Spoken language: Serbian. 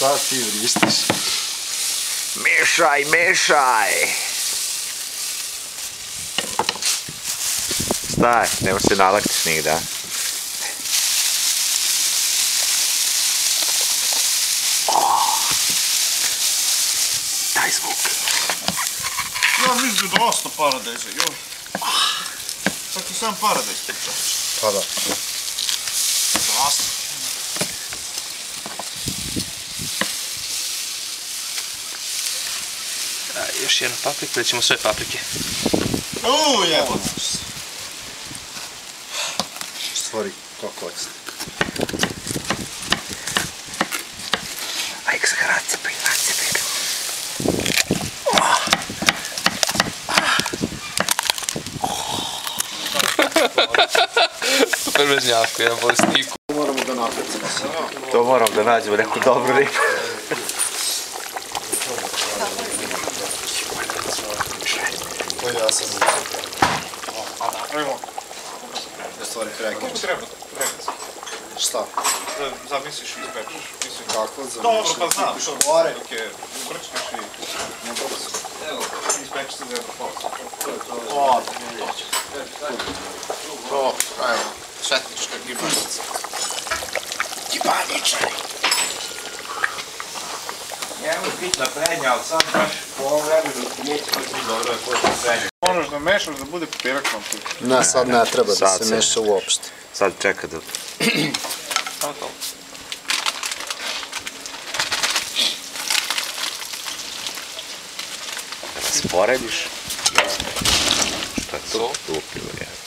Šta ti vrištiš? Mešaj, mešaj! Staj, nemo se nalaktiš nigde, a? Daj zvuk. Ja mislim da je dosta paradajza, joj. Sad ti sam paradajz priča. Pa da. Dosta. Još jedna paprika, da ćemo sve paprike. Jebano. Stvori kako hoćete. Ajde se nacipaj, nacipaj ga. Super vežnjavko, jedan bolesniku. Moramo da naprecimo se. To moram da nađemo neku dobru ribu. To ja sam za to. A napravimo. Da stvari kreker. Kako treba? Šta? Da zamisliš i ispečeš. Kako zamisliš? Dobro, pa znam. Što gore? Dok je ubrčneš i Ne brzo. ispečeš se za jedno pola. To, evo, četnička gibanica. Gibaničari. Njemu je bitna prednja, ali sad baš po ovom vremenu neće biti dobro je početi prednja. Moraš da mešaš da bude pirak vam tu. Ne, sad ne treba da Sad se se- meša uopšte. Sad čeka da... Samo to. Sporediš. Šta je to? Lupilo je.